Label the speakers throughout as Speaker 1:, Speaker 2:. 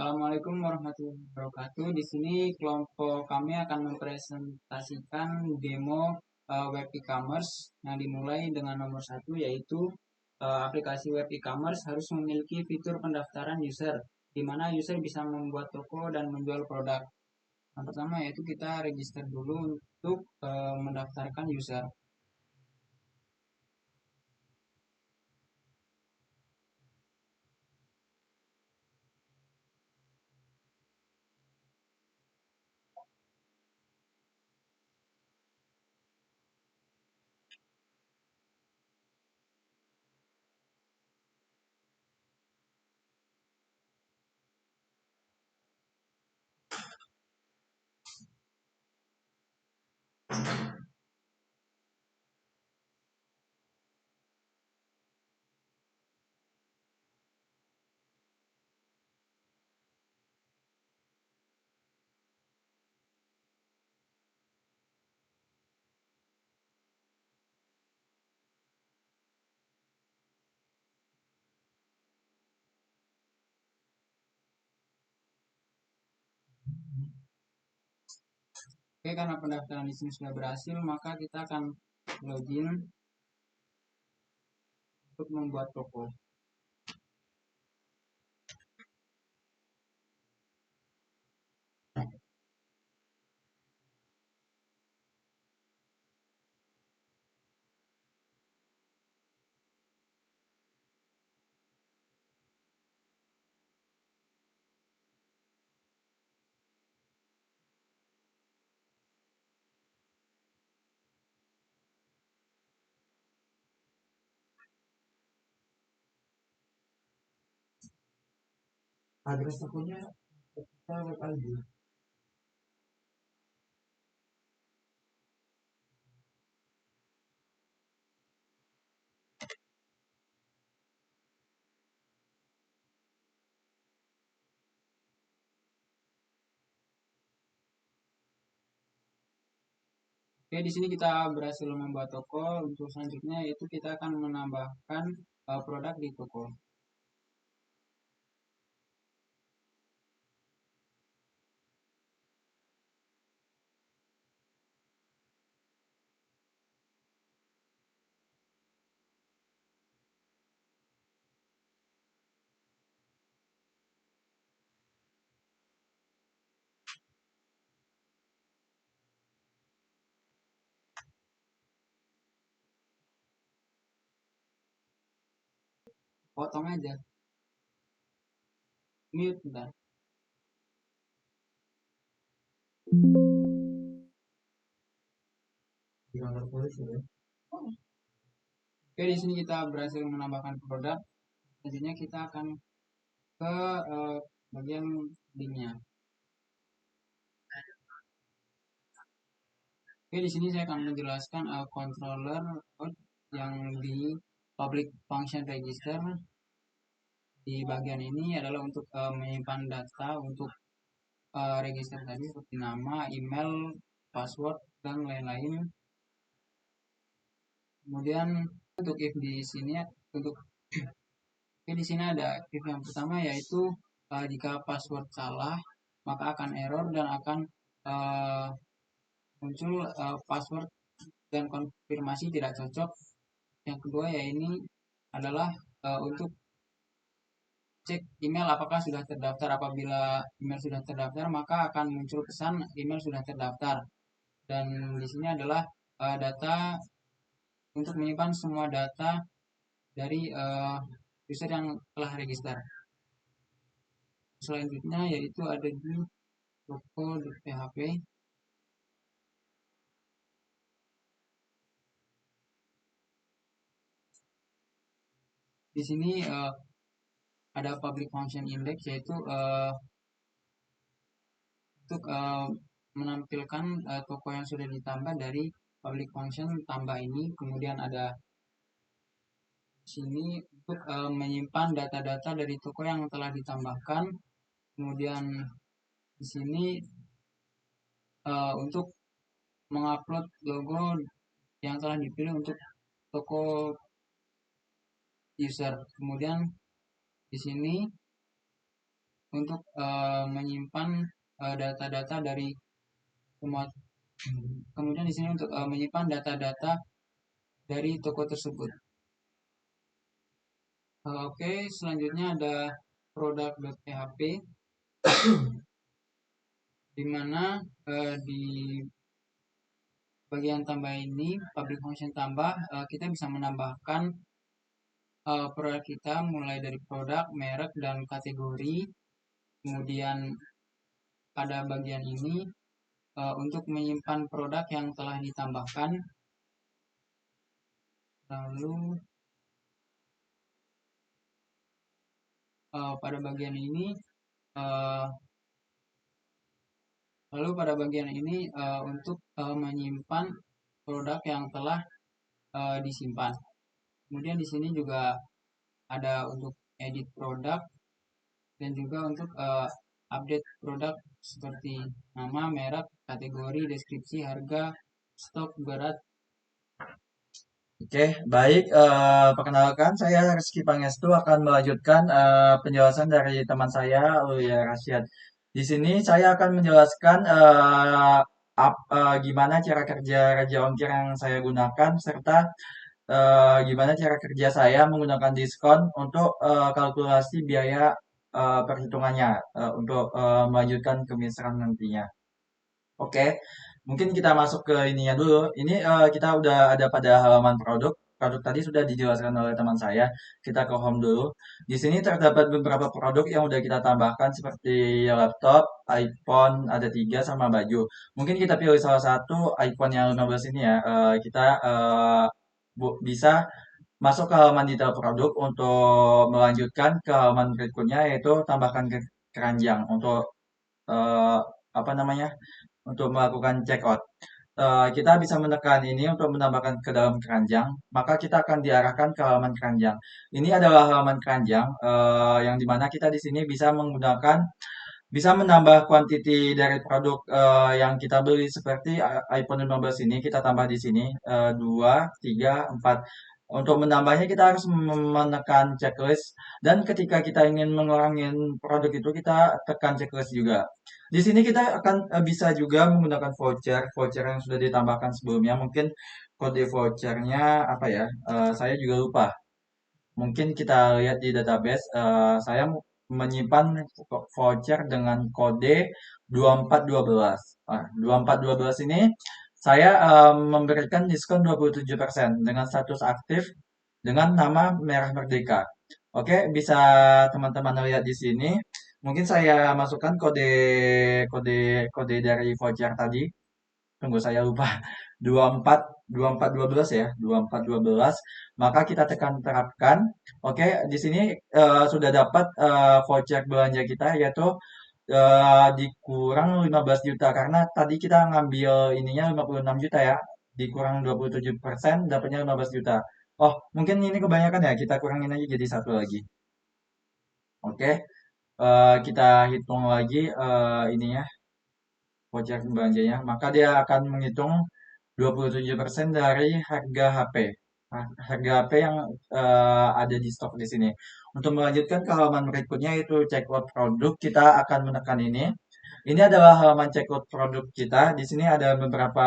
Speaker 1: Assalamualaikum warahmatullahi wabarakatuh. Di sini kelompok kami akan mempresentasikan demo web e-commerce yang dimulai dengan nomor satu, yaitu aplikasi web e-commerce harus memiliki fitur pendaftaran user, di mana user bisa membuat toko dan menjual produk. Yang pertama yaitu kita register dulu untuk mendaftarkan user. Oke, karena pendaftaran di sini sudah berhasil, maka kita akan login untuk membuat toko. Address tokonya kita web ID. Oke, di sini kita berhasil membuat toko. Untuk selanjutnya yaitu kita akan menambahkan produk di toko. Potong aja. Mute bentar. Di kantor polisi ya. Oke, di sini kita berhasil menambahkan produk. Selanjutnya kita akan ke bagian linknya. Oke, di sini saya akan menjelaskan controller yang di public function register. Di bagian ini adalah untuk menyimpan data untuk register tadi seperti nama, email, password, dan lain-lain. Kemudian untuk if di sini untuk di sini ada if yang pertama, yaitu jika password salah maka akan error dan akan muncul password dan konfirmasi tidak cocok. Yang kedua ya ini adalah untuk cek email apakah sudah terdaftar. Apabila email sudah terdaftar maka akan muncul pesan email sudah terdaftar. Dan di sini adalah data untuk menyimpan semua data dari user yang telah register. Selanjutnya yaitu ada di toko.php. Di sini ada public function index, yaitu untuk menampilkan toko yang sudah ditambah dari public function tambah ini. Kemudian ada sini untuk menyimpan data-data dari toko yang telah ditambahkan. Kemudian di sini untuk mengupload logo yang telah dipilih untuk toko user. Kemudian di sini untuk menyimpan data-data dari semua. Kemudian di sini untuk menyimpan data-data dari toko tersebut. Oke, selanjutnya ada produk.php, di mana di bagian tambah ini, public function tambah, kita bisa menambahkan produk kita mulai dari produk, merek, dan kategori. Kemudian pada bagian ini untuk menyimpan produk yang telah ditambahkan. Lalu pada bagian ini uh, untuk menyimpan produk yang telah disimpan. Kemudian di sini juga ada untuk edit produk dan juga untuk update produk seperti nama, merek, kategori, deskripsi, harga, stok, berat.
Speaker 2: Oke, baik. Perkenalkan, saya Rizky Pangestu akan melanjutkan penjelasan dari teman saya, Uya Rasyad. Di sini saya akan menjelaskan gimana cara kerja Raja Ongkir yang saya gunakan, serta gimana cara kerja saya menggunakan diskon untuk kalkulasi biaya perhitungannya untuk melanjutkan kemisahan nantinya. Oke, mungkin kita masuk ke ininya dulu. Ini kita udah ada pada halaman produk. Produk tadi sudah dijelaskan oleh teman saya. Kita ke home dulu. Di sini terdapat beberapa produk yang udah kita tambahkan seperti laptop, iPhone ada 3 sama baju. Mungkin kita pilih salah satu iPhone yang 15 ini ya. Kita bisa masuk ke halaman detail produk untuk melanjutkan ke halaman berikutnya yaitu tambahkan keranjang untuk eh, apa namanya? Untuk melakukan check out. Kita bisa menekan ini untuk menambahkan ke dalam keranjang, maka kita akan diarahkan ke halaman keranjang. Ini adalah halaman keranjang yang dimana kita di sini bisa menambah kuantiti dari produk yang kita beli seperti iPhone 15 ini kita tambah di sini 2, 3, 4. Untuk menambahnya kita harus menekan checklist dan ketika kita ingin mengurangi produk itu kita tekan checklist juga. Di sini kita akan bisa juga menggunakan voucher yang sudah ditambahkan sebelumnya. Mungkin kode vouchernya apa ya? Saya juga lupa. Mungkin kita lihat di database, saya menyimpan voucher dengan kode 2412. Nah, 2412 ini saya memberikan diskon 27% dengan status aktif dengan nama Merah Merdeka. Oke, bisa teman-teman lihat di sini. Mungkin saya masukkan kode kode kode dari voucher tadi. Tunggu saya lupa. 24 24 12 ya. 24 12. Maka kita tekan terapkan. Oke, di sini sudah dapat voucher belanja kita yaitu dikurang 15 juta karena tadi kita ngambil ininya 56 juta ya. Dikurang 27% dapatnya 15 juta. Oh, mungkin ini kebanyakan ya. Kita kurangin aja jadi satu lagi. Oke, kita hitung lagi ininya voucher belanjanya, maka dia akan menghitung 27% dari harga HP. Harga HP yang ada di stok di sini. Untuk melanjutkan ke halaman berikutnya yaitu checkout produk, kita akan menekan ini. Ini adalah halaman checkout produk kita. Di sini ada beberapa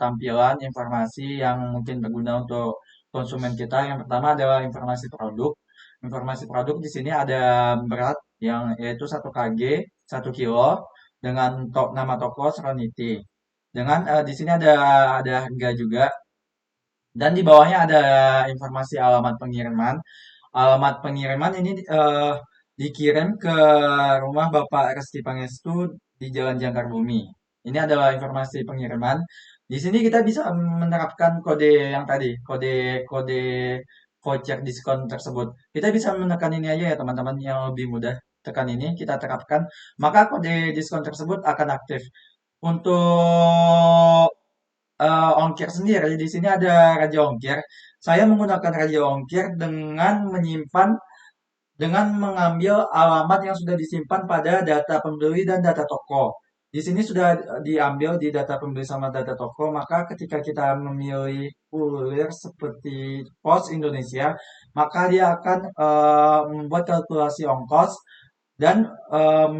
Speaker 2: tampilan informasi yang mungkin berguna untuk konsumen kita. Yang pertama adalah informasi produk. Informasi produk di sini ada berat yang yaitu 1 kg, 1 kilo dengan nama toko Serenity. Dengan di sini ada harga juga dan di bawahnya ada informasi alamat pengiriman. Alamat pengiriman ini dikirim ke rumah Bapak Resti Pangestu di Jalan Jangkar Bumi. Ini adalah informasi pengiriman. Di sini kita bisa menerapkan kode yang tadi, kode voucher diskon tersebut. Kita bisa menekan ini aja ya teman-teman yang lebih mudah. Tekan ini, kita terapkan, maka kode diskon tersebut akan aktif. Untuk ongkir sendiri, di sini ada Raja Ongkir. Saya menggunakan Raja Ongkir dengan mengambil alamat yang sudah disimpan pada data pembeli dan data toko. Di sini sudah diambil di data pembeli sama data toko, maka ketika kita memilih kurir seperti Pos Indonesia, maka dia akan membuat kalkulasi ongkos dan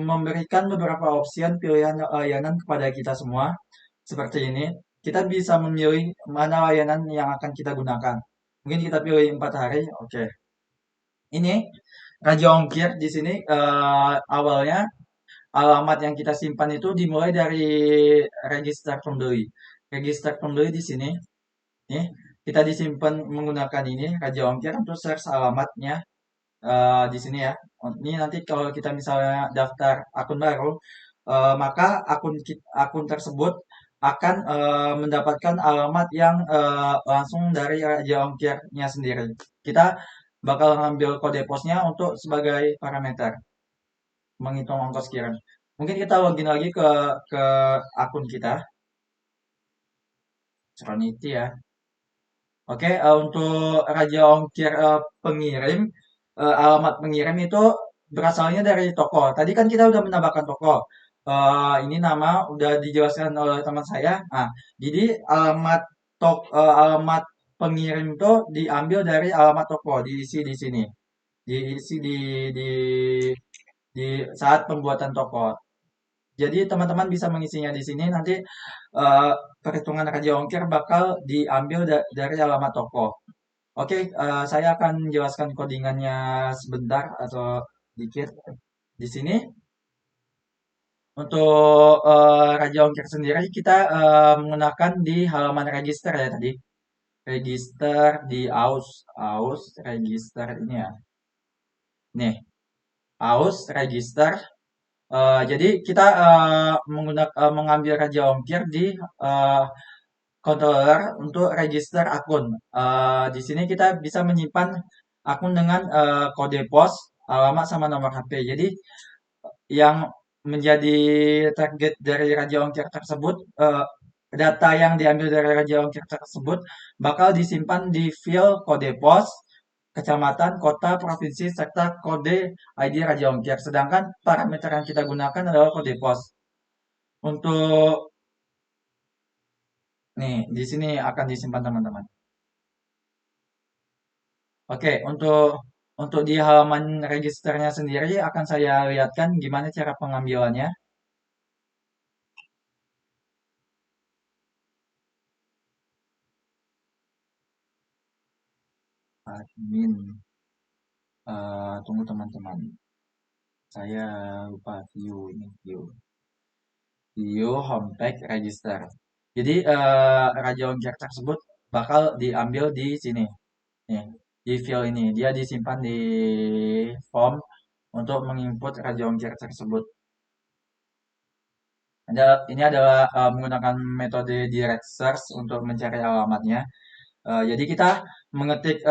Speaker 2: memberikan beberapa opsi pilihan layanan kepada kita semua. Seperti ini, kita bisa memilih mana layanan yang akan kita gunakan. Mungkin kita pilih 4 hari, oke. Ini Raja Ongkir di sini awalnya alamat yang kita simpan itu dimulai dari register pembeli. Register pembeli di sini, nih kita disimpan menggunakan ini Raja Ongkir untuk search alamatnya di sini ya. Ini nanti kalau kita misalnya daftar akun baru, maka akun tersebut akan mendapatkan alamat yang langsung dari Raja Ongkirnya sendiri. Kita bakal ngambil kode posnya untuk sebagai parameter menghitung ongkos kirim. Mungkin kita login lagi ke akun kita, Serenity ya. Oke, untuk Raja Ongkir pengirim, alamat pengirim itu berasalnya dari toko. Tadi kan kita udah menambahkan toko. Ini nama udah dijelaskan oleh teman saya. Nah, jadi alamat pengirim itu diambil dari alamat toko, diisi di sini, diisi di di saat pembuatan toko. Jadi teman-teman bisa mengisinya di sini. Nanti eh, perhitungan Raja Ongkir bakal diambil dari alamat toko. Oke, saya akan jelaskan codingannya sebentar atau dikit di sini. Untuk Raja Ongkir sendiri kita menggunakan di halaman register ya tadi. Register di aus register ini ya. Nih, aus register. Jadi kita mengambil Raja Ongkir di eh, controller untuk register akun. Di sini kita bisa menyimpan akun dengan kode pos, alamat sama nomor HP. Jadi yang menjadi target dari Raja Ongkir tersebut, data yang diambil dari Raja Ongkir tersebut bakal disimpan di file kode pos, kecamatan, kota, provinsi, serta kode ID Raja Ongkir. Sedangkan parameter yang kita gunakan adalah kode pos. Untuk nih, di sini akan disimpan teman-teman. Oke, untuk di halaman registernya sendiri akan saya lihatkan gimana cara pengambilannya. Admin, tunggu teman-teman. Saya lupa view ini view homepage register. Jadi Raja Ongkir tersebut bakal diambil di sini, nih, di file ini. Dia disimpan di form untuk menginput Raja Ongkir tersebut. Ini adalah menggunakan metode direct search untuk mencari alamatnya. Jadi kita mengetik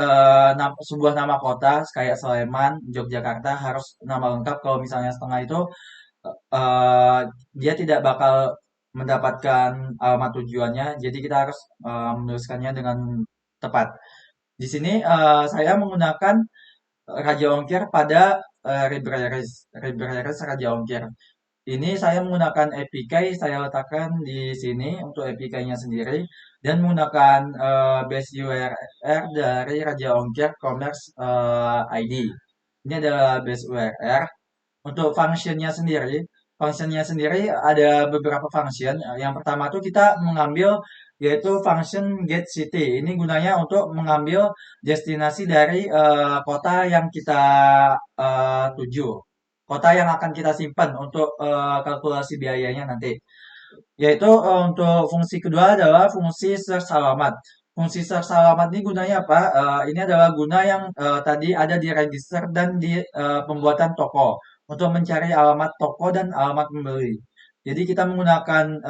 Speaker 2: sebuah nama kota kayak Sleman, Yogyakarta harus nama lengkap. Kalau misalnya setengah itu eh, dia tidak bakal mendapatkan alamat tujuannya. Jadi kita harus menuliskannya dengan tepat. Di sini saya menggunakan Raja Ongkir pada Libraries Raja Ongkir. Ini saya menggunakan APK, saya letakkan di sini untuk APK-nya sendiri dan menggunakan base URL dari Raja Ongkir Commerce ID. Ini adalah base URL. Untuk functionnya sendiri ada beberapa function. Yang pertama tuh kita mengambil yaitu function get city. Ini gunanya untuk mengambil destinasi dari kota yang kita tuju, kota yang akan kita simpan untuk kalkulasi biayanya nanti. Yaitu untuk fungsi kedua adalah fungsi search alamat. Fungsi search alamat ini gunanya apa? Ini adalah guna yang tadi ada di register dan di pembuatan toko untuk mencari alamat toko dan alamat pembeli. Jadi kita menggunakan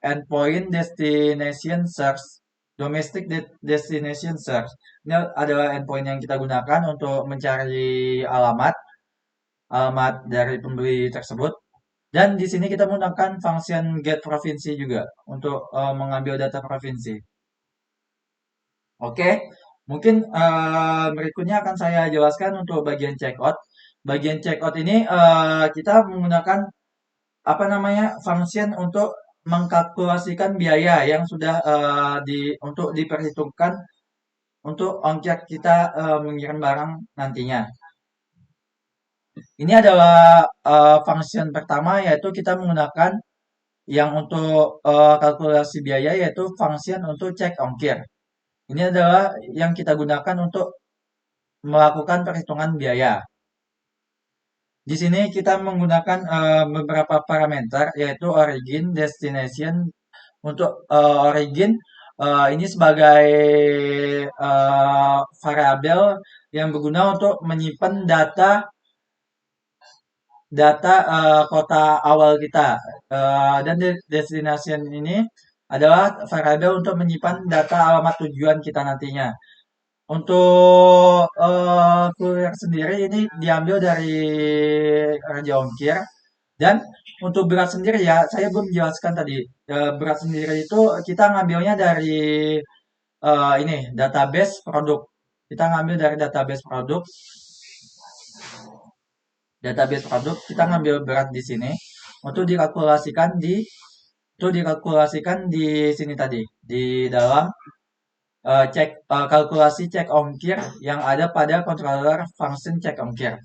Speaker 2: endpoint destination search, domestic destination search. Ini adalah endpoint yang kita gunakan untuk mencari alamat dari pembeli tersebut. Dan di sini kita menggunakan function get provinsi juga untuk mengambil data provinsi. Oke, mungkin berikutnya akan saya jelaskan untuk bagian checkout. Bagian checkout ini kita menggunakan apa namanya function untuk mengkalkulasikan biaya yang sudah untuk diperhitungkan untuk ongkir kita mengirim barang nantinya. Ini adalah function pertama, yaitu kita menggunakan yang untuk kalkulasi biaya, yaitu function untuk cek ongkir. Ini adalah yang kita gunakan untuk melakukan perhitungan biaya. Di sini kita menggunakan beberapa parameter, yaitu origin, destination. Untuk origin ini sebagai variabel yang berguna untuk menyimpan data data kota awal kita. Dan destination ini adalah variabel untuk menyimpan data alamat tujuan kita nantinya. Untuk kuliah sendiri ini diambil dari Raja Ongkir. Dan untuk berat sendiri ya, saya belum menjelaskan tadi. Berat sendiri itu kita ngambilnya dari ini database produk. Kita ngambil dari database produk. Kita ngambil berat di sini untuk dikalkulasikan di sini tadi di dalam kalkulasi cek ongkir yang ada pada controller function cek ongkir.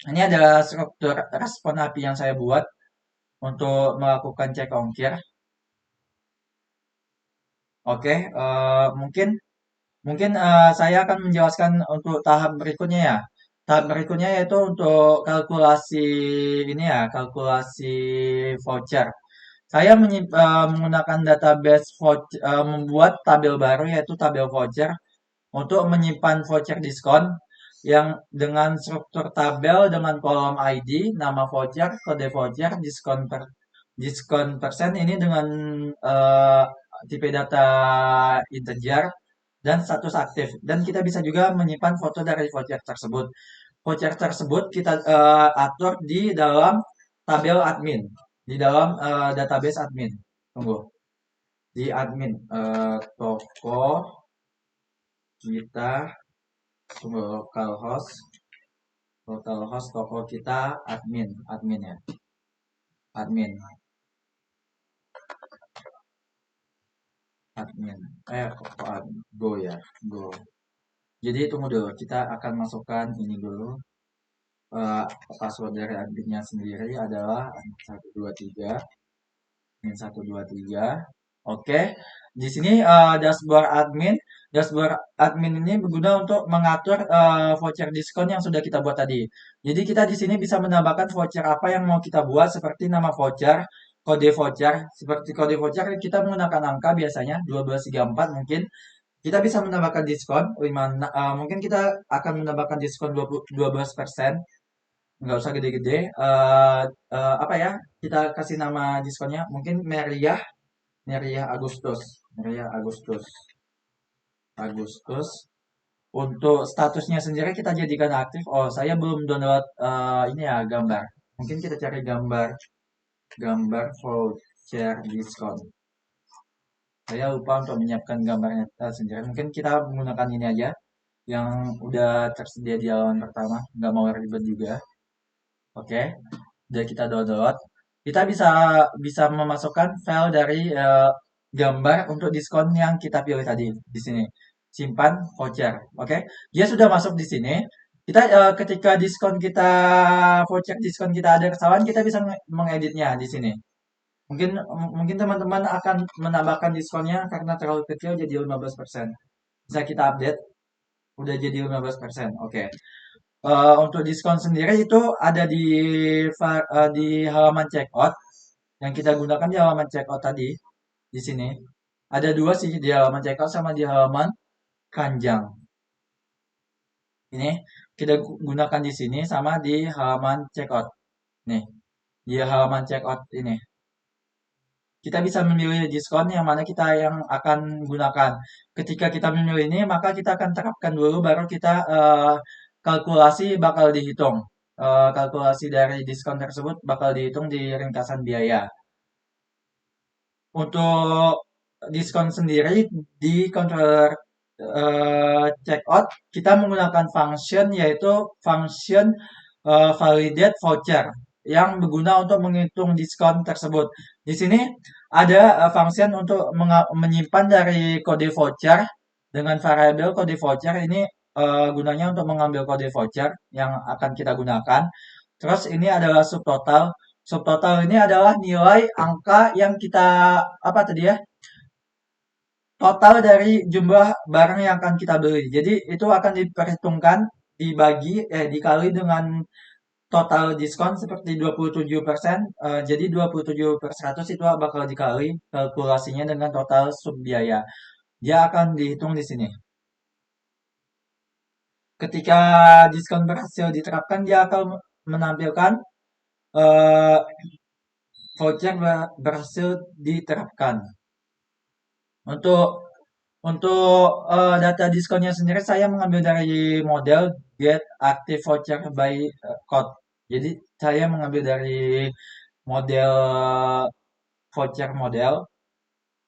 Speaker 2: Ini adalah struktur respon API yang saya buat untuk melakukan cek ongkir. Oke, mungkin saya akan menjelaskan untuk tahap berikutnya ya. Tahap berikutnya yaitu untuk kalkulasi ini ya, kalkulasi voucher. Saya menggunakan database voucher, membuat tabel baru yaitu tabel voucher untuk menyimpan voucher diskon yang dengan struktur tabel dengan kolom ID, nama voucher, kode voucher, diskon persen ini dengan eh, tipe data integer dan status aktif. Dan kita bisa juga menyimpan foto dari voucher tersebut. Voucher tersebut kita atur di dalam tabel admin, di dalam database admin. Tunggu, di admin toko kita, tunggu, localhost toko kita admin ya, admin, admin. Go ya, go. Jadi tunggu dulu, kita akan masukkan ini dulu. eh, Password dari adminnya sendiri adalah admin 123, admin 123. Oke, di sini dashboard admin ini berguna untuk mengatur voucher diskon yang sudah kita buat tadi. Jadi kita di sini bisa menambahkan voucher apa yang mau kita buat seperti nama voucher, kode voucher. Seperti kode voucher kita menggunakan angka biasanya 1234 mungkin. Kita bisa menambahkan diskon mungkin kita akan menambahkan diskon 12%. Nggak usah gede-gede. Apa ya? Kita kasih nama diskonnya mungkin Meriah Meriah Agustus. Meriah Agustus. Agustus. Untuk statusnya sendiri kita jadikan aktif. Oh, saya belum download ini ya gambar. Mungkin kita cari gambar voucher diskon. Saya lupa untuk menyiapkan gambarnya sendiri. Mungkin kita menggunakan ini aja yang udah tersedia di halaman pertama. Nggak mau ribet juga. Oke, udah kita download. Kita bisa bisa memasukkan file dari gambar untuk diskon yang kita pilih tadi di sini. Simpan voucher. Oke, dia sudah masuk di sini. Kita ketika voucher diskon kita ada kesalahan, kita bisa mengeditnya di sini. Mungkin mungkin teman-teman akan menambahkan diskonnya karena terlalu kecil jadi 15%. Bisa kita update, udah jadi 15%. Oke. Untuk diskon sendiri itu ada di halaman checkout yang kita gunakan di halaman checkout tadi di sini. Ada dua sih di halaman checkout sama di halaman kanjang. Ini kita gunakan di sini sama di halaman checkout. Nih, di halaman checkout ini. Kita bisa memilih diskon yang mana kita yang akan gunakan. Ketika kita memilih ini, maka kita akan terapkan dulu, baru kita kalkulasi bakal dihitung. Kalkulasi dari diskon tersebut bakal dihitung di ringkasan biaya. Untuk diskon sendiri di controller checkout, kita menggunakan function yaitu function validate voucher yang berguna untuk menghitung diskon tersebut. Di sini ada function untuk menyimpan dari kode voucher dengan variabel kode voucher ini gunanya untuk mengambil kode voucher yang akan kita gunakan. Terus ini adalah subtotal. Subtotal ini adalah nilai angka yang kita apa tadi ya? Total dari jumlah barang yang akan kita beli. Jadi itu akan diperhitungkan dikali dengan total diskon seperti 27%. Jadi 27 per 100 itu bakal dikali kalkulasinya dengan total sub biaya. Dia akan dihitung di sini. Ketika diskon berhasil diterapkan, dia akan menampilkan eh, voucher berhasil diterapkan. Untuk data diskonnya sendiri saya mengambil dari model Get Active Voucher by Code. Jadi saya mengambil dari model voucher model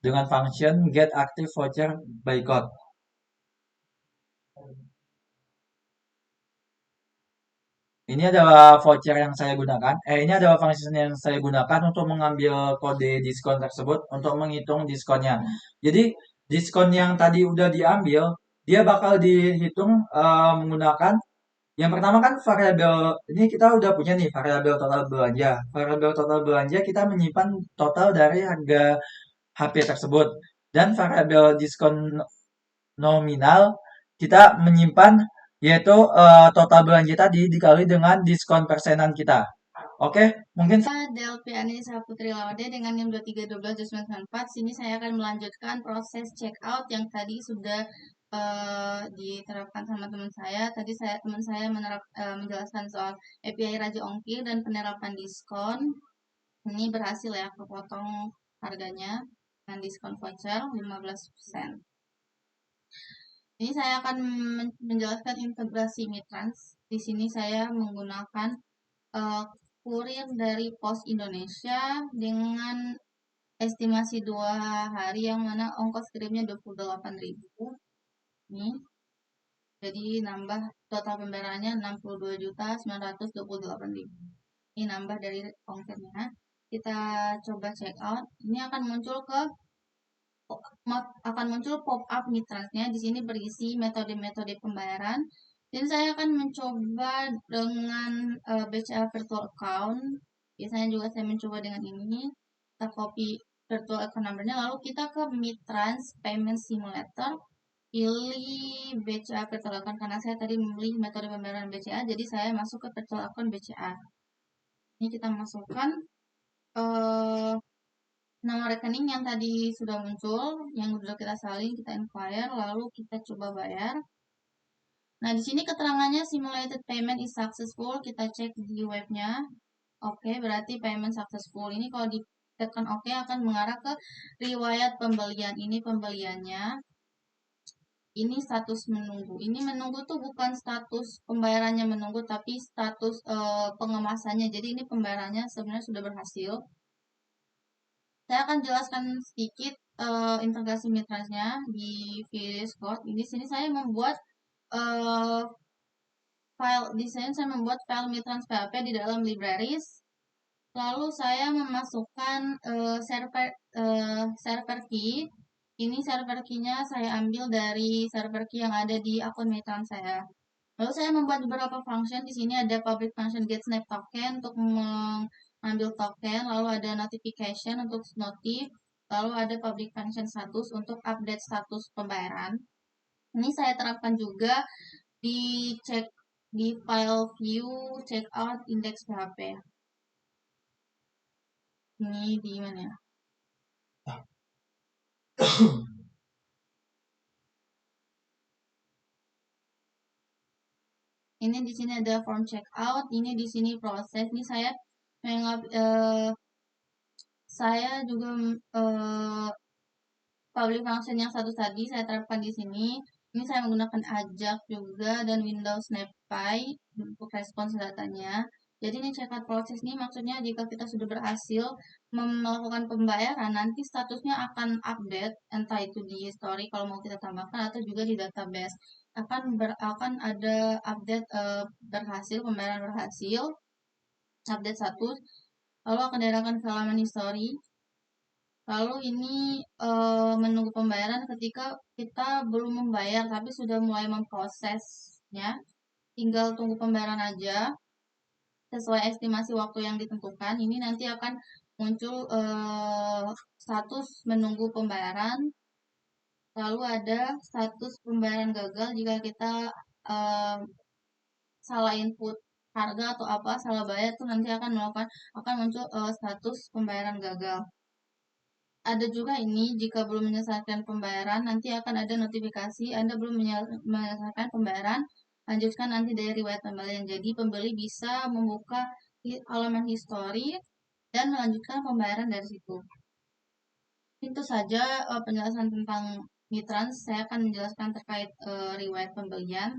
Speaker 2: dengan function Get Active Voucher by Code. Ini adalah voucher yang saya gunakan. Ini adalah function yang saya gunakan untuk mengambil kode diskon tersebut untuk menghitung diskonnya. Jadi diskon yang tadi udah diambil, dia bakal dihitung menggunakan yang pertama kan variabel ini kita udah punya nih variabel total belanja. Variabel total belanja kita menyimpan total dari harga HP tersebut dan variabel diskon nominal kita menyimpan yaitu total belanja tadi dikali dengan diskon persenan kita. Oke, mungkin
Speaker 3: Delphi Anissa Putri Lawade dengan NIM 2312-2094. Sini saya akan melanjutkan proses check out yang tadi sudah diterapkan sama teman saya. Tadi teman saya menjelaskan soal API Raja Ongkir dan penerapan diskon. Ini berhasil ya, kepotong harganya dengan diskon voucher 15%. Ini saya akan menjelaskan integrasi Mitrans. Di sini saya menggunakan kurir dari Pos Indonesia dengan estimasi 2 hari yang mana ongkos kirimnya 28.000. Nih. Jadi nambah total pembayarannya 62.928.000. Ini nambah dari ongkirnya. Kita coba check out. Ini akan muncul pop-up Mitransnya. Di sini berisi metode-metode pembayaran. Dan saya akan mencoba dengan BCA Virtual Account. Biasanya juga saya mencoba dengan ini. Kita copy virtual account number-nya. Lalu kita ke Mitrans Payment Simulator. Pilih BCA Virtual Account. Karena saya tadi memilih metode pembayaran BCA. Jadi saya masuk ke Virtual Account BCA. Ini kita masukkan nama rekening yang tadi sudah muncul, yang sudah kita salin, kita inquire, lalu kita coba bayar. Nah, di sini keterangannya simulated payment is successful. Kita cek di webnya. Oke, berarti payment successful. Ini kalau ditekan oke akan mengarah ke riwayat pembelian. Ini pembeliannya. Ini status menunggu. Ini menunggu tuh bukan status pembayarannya menunggu, tapi status pengemasannya. Jadi ini pembayarannya sebenarnya sudah berhasil. Saya akan jelaskan sedikit integrasi Mitrasnya di VS Code. Di sini saya membuat saya membuat file Mitrans PHP di dalam libraries. Lalu saya memasukkan server key. Ini server key-nya saya ambil dari server key yang ada di akun Mitrans saya. Lalu saya membuat beberapa function. Di sini ada public function get snap token untuk mengambil token, lalu ada notification untuk notif, lalu ada public function status untuk update status pembayaran. Ini saya terapkan juga di file view checkout index PHP. Ini di mana ya? Ini di sini ada form checkout, ini di sini proses. Ini saya juga public function yang satu tadi saya terapkan di sini. Ini saya menggunakan Ajak juga dan Windows NetPy untuk respons datanya. Jadi ini checkout proses ini maksudnya jika kita sudah berhasil melakukan pembayaran, nanti statusnya akan update, entah itu di history kalau mau kita tambahkan atau juga di database. Akan ada update berhasil, pembayaran berhasil, update status, lalu akan diarahkan ke halaman history. Lalu ini menunggu pembayaran ketika kita belum membayar tapi sudah mulai memprosesnya. Tinggal tunggu pembayaran aja sesuai estimasi waktu yang ditentukan. Ini nanti akan muncul status menunggu pembayaran. Lalu ada status pembayaran gagal jika kita salah input harga atau apa, salah bayar tuh nanti akan muncul status pembayaran gagal. Ada juga ini jika belum menyelesaikan pembayaran nanti akan ada notifikasi Anda belum menyelesaikan pembayaran, lanjutkan nanti dari riwayat pembelian. Jadi pembeli bisa membuka halaman histori dan melanjutkan pembayaran dari situ. Itu saja penjelasan tentang Mitrans. Saya akan menjelaskan terkait riwayat pembelian.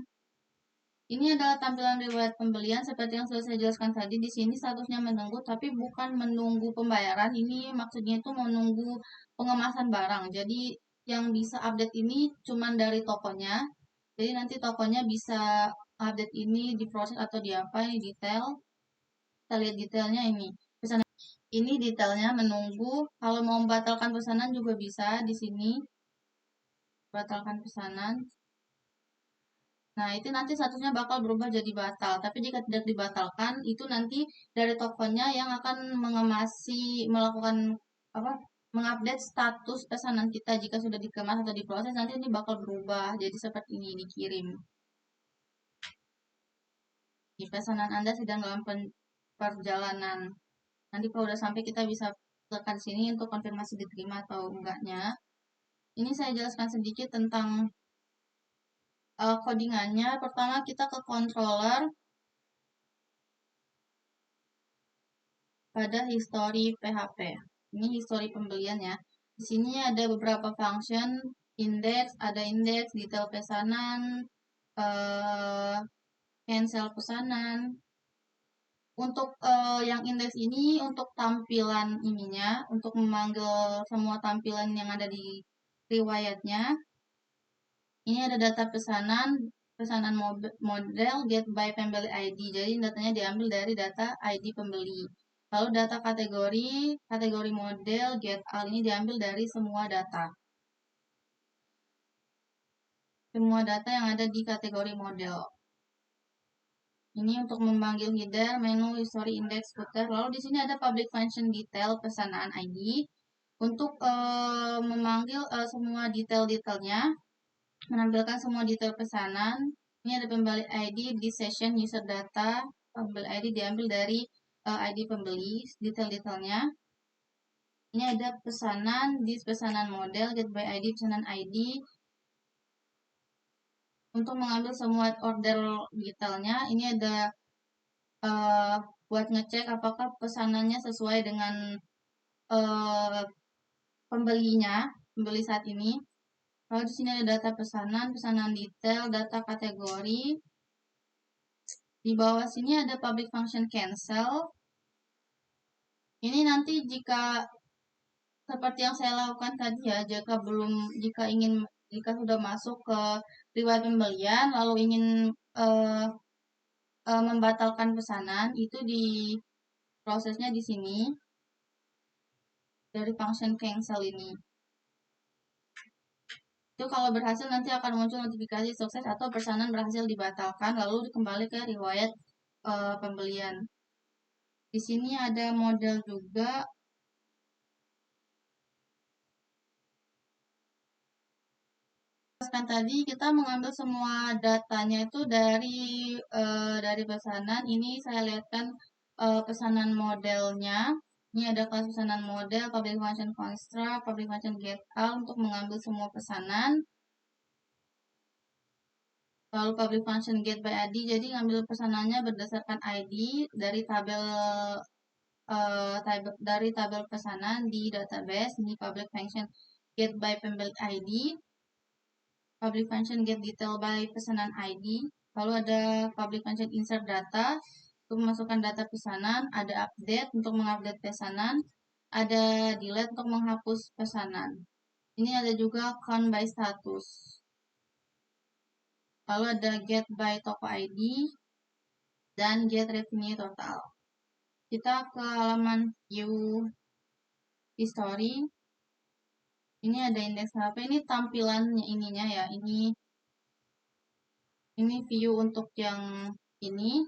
Speaker 3: Ini adalah tampilan riwayat pembelian seperti yang sudah saya jelaskan tadi. Di sini statusnya menunggu, tapi bukan menunggu pembayaran. Ini maksudnya itu menunggu pengemasan barang. Jadi yang bisa update ini cuma dari tokonya. Jadi nanti tokonya bisa update ini diproses atau di apa, ini detail. Kita lihat detailnya ini. Pesanan ini detailnya menunggu. Kalau mau membatalkan pesanan juga bisa di sini. Batalkan pesanan. Nah, itu nanti statusnya bakal berubah jadi batal. Tapi jika tidak dibatalkan, itu nanti dari tokonya yang akan melakukan apa? Mengupdate status pesanan kita jika sudah dikemas atau diproses, nanti ini bakal berubah jadi seperti ini dikirim. Di pesanan Anda sedang dalam perjalanan. Nanti kalau udah sampai kita bisa tekan sini untuk konfirmasi diterima atau enggaknya. Ini saya jelaskan sedikit tentang codingannya. Pertama kita ke controller. Pada history PHP. Ini history pembelian ya. Di sini ada beberapa function, ada index, detail pesanan, cancel pesanan. Untuk yang indeks ini untuk tampilan ininya, untuk memanggil semua tampilan yang ada di riwayatnya. Ini ada data pesanan model get by pembeli ID. Jadi datanya diambil dari data ID pembeli. Lalu data kategori model get all ini diambil dari semua data. Semua data yang ada di kategori model. Ini untuk memanggil header, menu, history, index, footer. Lalu di sini ada public function detail pesanan ID untuk memanggil semua detail-detailnya, menampilkan semua detail pesanan. Ini ada pembeli ID di session user data. Pembeli ID diambil dari ID pembeli, detail-detailnya. Ini ada pesanan model, get by ID, pesanan ID. Untuk mengambil semua order detailnya, ini ada buat ngecek apakah pesanannya sesuai dengan pembeli saat ini. Lalu di sini ada data pesanan detail, data kategori. Di bawah sini ada public function cancel. Ini nanti jika seperti yang saya lakukan tadi ya, jika sudah masuk ke riwayat pembelian lalu ingin membatalkan pesanan, itu di prosesnya di sini dari function cancel ini. Itu kalau berhasil nanti akan muncul notifikasi sukses atau pesanan berhasil dibatalkan lalu kembali ke riwayat pembelian. Di sini ada model juga. Tadi kita mengambil semua datanya itu dari pesanan. Ini saya lihatkan pesanan modelnya. Ini ada kelas pesanan model, public function construct, public function get all untuk mengambil semua pesanan. Lalu public function get by ID, jadi ngambil pesanannya berdasarkan ID dari tabel pesanan di database. Ini public function get by pembeli ID. Public function get detail by pesanan ID. Lalu ada public function insert data untuk memasukkan data pesanan, ada update untuk mengupdate pesanan, ada delete untuk menghapus pesanan. Ini ada juga count by status. Lalu ada get by toko ID dan get revenue total. Kita ke halaman view history. Ini ada indeks HP, ini tampilannya ininya ya. Ini view untuk yang ini,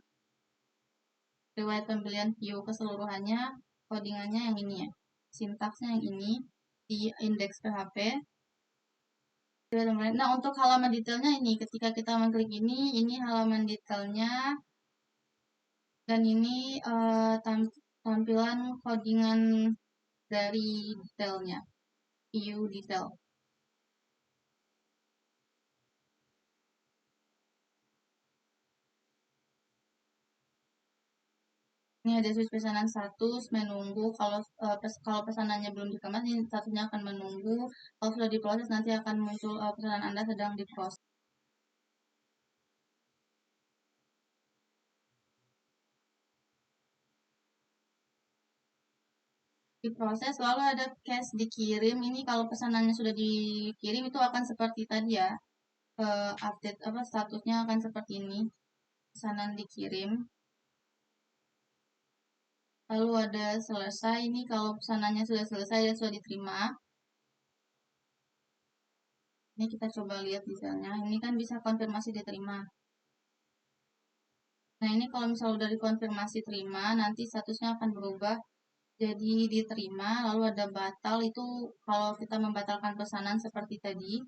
Speaker 3: riwayat pembelian view keseluruhannya, codingannya yang ini ya. Sintaksnya yang ini di indeks PHP. Nah, untuk halaman detailnya ini, ketika kita mengklik ini halaman detailnya, dan ini tampilan codingan dari detailnya, view detail. Ini ada switch pesanan status, menunggu. Kalau pesanannya belum dikemas, ini statusnya akan menunggu. Kalau sudah diproses, nanti akan muncul pesanan Anda sedang diproses. Diproses, lalu ada cash dikirim. Ini kalau pesanannya sudah dikirim itu akan seperti tadi ya. Update statusnya akan seperti ini. Pesanan dikirim. Lalu ada selesai. Ini kalau pesanannya sudah selesai dan sudah diterima. Ini kita coba lihat misalnya. Ini kan bisa konfirmasi diterima. Nah, ini kalau misalnya udah dikonfirmasi terima, nanti statusnya akan berubah jadi diterima. Lalu ada batal, itu kalau kita membatalkan pesanan seperti tadi,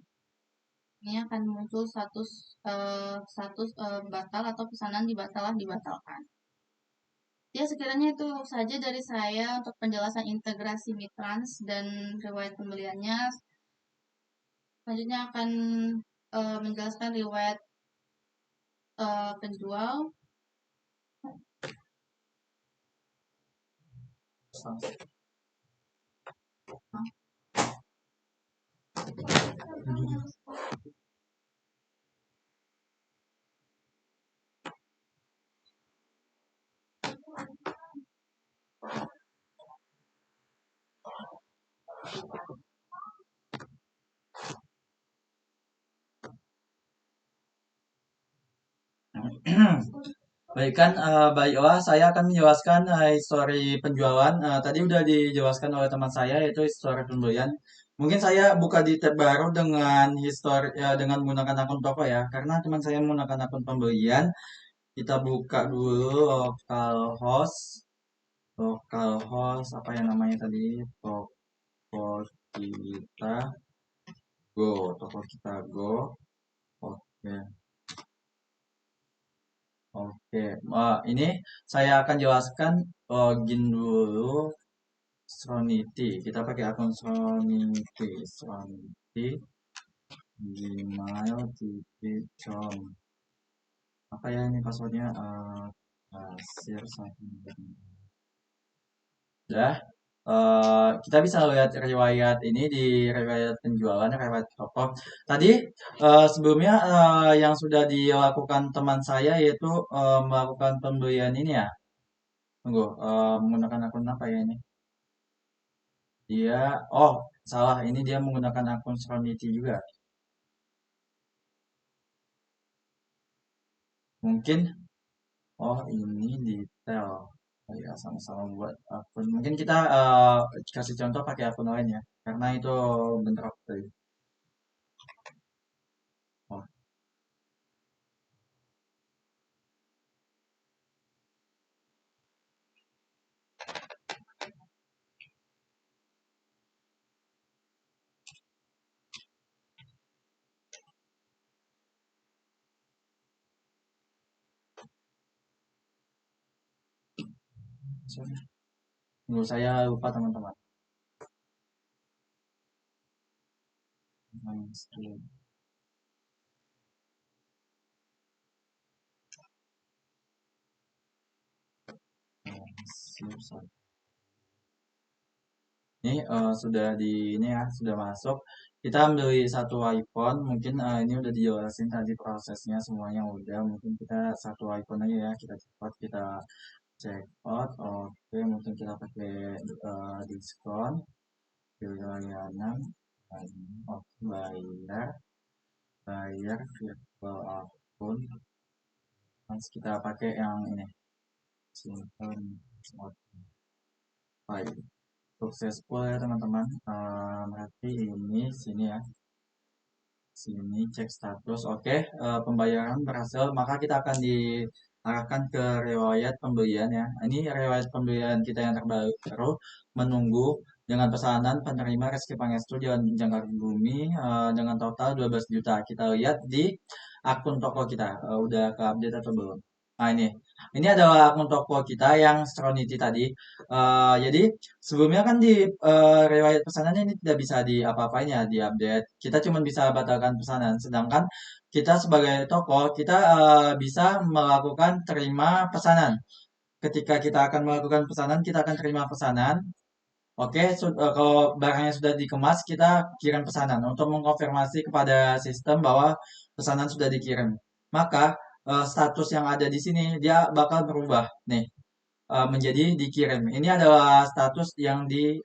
Speaker 3: ini akan muncul status batal atau pesanan dibatalkan. Ya, sekiranya itu saja dari saya untuk penjelasan integrasi Mitrans dan riwayat pembeliannya. Selanjutnya akan menjelaskan riwayat penjual.
Speaker 2: Baik kan, baiklah saya akan menjelaskan histori penjualan. Tadi udah dijelaskan oleh teman saya yaitu histori pembelian. Mungkin saya buka di tab baru dengan histori dengan menggunakan akun toko ya, karena teman saya menggunakan akun pembelian. Kita buka dulu localhost apa yang namanya tadi, toko kita toko kita go. Oke. Oke, ini saya akan jelaskan login dulu Stronity. Kita pakai akun Stronity gmail.com. Apa ya ini passwordnya? Kasir Dah. Kita bisa lihat riwayat ini di riwayat penjualan, riwayat toko. Tadi sebelumnya yang sudah dilakukan teman saya yaitu melakukan pembelian ini ya. Tunggu, menggunakan akun apa ya ini? Dia, oh salah, ini dia menggunakan akun Stronity juga. Mungkin, oh ini detail. Oh ya, sama-sama buat akun. Mungkin kita kasih contoh pakai akun lain ya, karena itu bentrok tadi. Oh, sorry. Tunggu, saya lupa teman-teman. Ini sudah ini ya, sudah masuk. Kita ambil satu iPhone, mungkin ini udah dijelasin tadi prosesnya semuanya udah. Mungkin kita satu iPhone aja ya, kita cepat kita check out. Oke, mungkin kita pakai diskon, layanan, bayar, virtual akun. Terus kita pakai yang ini, simpan, successful ya teman-teman. Berarti ini sini ya. Sini cek status. Oke, pembayaran berhasil, maka kita akan diarahkan ke riwayat pembelian ya. Ini riwayat pembelian kita yang terbaru, menunggu dengan pesanan penerima Rizky Pangestu Jalan Jangkar Bumi dengan total 12 juta. Kita lihat di akun toko kita, udah ke update atau belum. Nah ini adalah akun toko kita yang Stronity tadi. Jadi sebelumnya kan di riwayat pesanannya ini tidak bisa di apa-apain ya, di update. Kita cuma bisa batalkan pesanan. Sedangkan kita sebagai toko, kita bisa melakukan terima pesanan. Ketika kita akan melakukan pesanan, kita akan terima pesanan. Oke, kalau barangnya sudah dikemas, kita kirim pesanan untuk mengkonfirmasi kepada sistem bahwa pesanan sudah dikirim. Maka status yang ada di sini dia bakal berubah nih menjadi dikirim. Ini adalah status yang di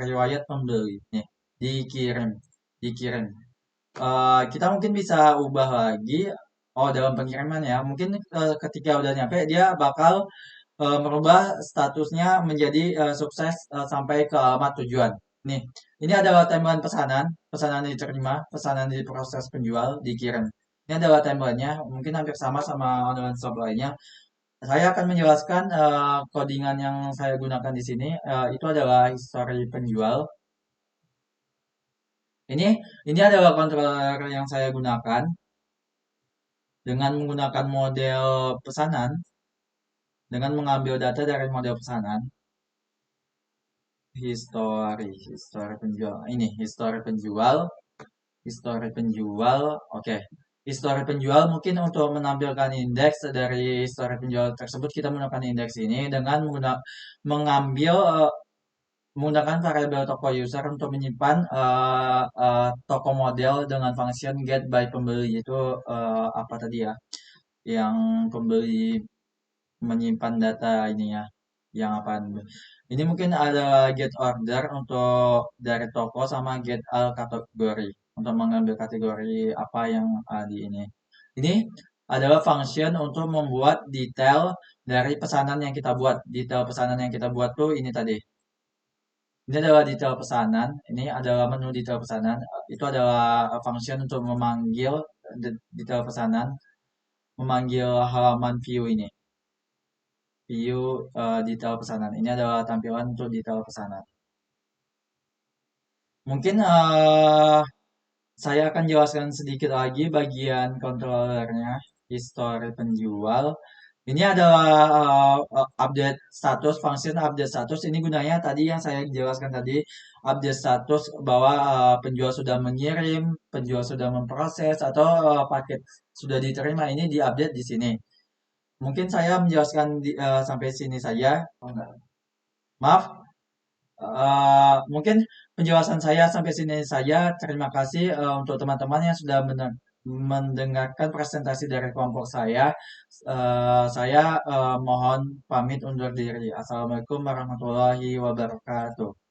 Speaker 2: riwayat pembeli nih, dikirim, dikirim. Kita mungkin bisa ubah lagi. Oh, dalam pengiriman ya. Mungkin ketika udah nyampe dia bakal merubah statusnya menjadi sukses sampai ke alamat tujuan. Nih, ini adalah timeline pesanan, pesanan diterima, pesanan diproses penjual, dikirim. Ini adalah timelinenya, mungkin hampir sama sama online shop lainnya. Saya akan menjelaskan codingan yang saya gunakan di sini. Itu adalah history penjual. Ini ini adalah controller yang saya gunakan dengan menggunakan model pesanan, dengan mengambil data dari model pesanan. History penjual. Ini history penjual, history penjual. Oke. History penjual mungkin untuk menampilkan indeks dari history penjual tersebut kita menggunakan indeks ini dengan mengambil menggunakan variabel toko user untuk menyimpan toko model dengan function get by pembeli itu apa tadi ya yang pembeli menyimpan data ini ya yang apa ini mungkin ada get order untuk dari toko sama get all kategori untuk mengambil kategori apa yang di ini adalah function untuk membuat detail dari pesanan yang kita buat. Detail pesanan yang kita buat tuh ini tadi. Ini adalah detail pesanan. Ini adalah menu detail pesanan. Itu adalah function untuk memanggil detail pesanan, memanggil halaman view ini. View detail pesanan. Ini adalah tampilan untuk detail pesanan. Mungkin saya akan jelaskan sedikit lagi bagian controllernya, history penjual. Ini adalah update status, function update status. Ini gunanya tadi yang saya jelaskan tadi, update status bahwa penjual sudah mengirim, penjual sudah memproses, atau paket sudah diterima. Ini diupdate di sini. Mungkin saya menjelaskan sampai sini saja. Oh, enggak. Maaf, mungkin penjelasan saya sampai sini saja. Terima kasih untuk teman-teman yang sudah mendengarkan presentasi dari kelompok saya. Saya mohon pamit undur diri. Assalamualaikum warahmatullahi wabarakatuh.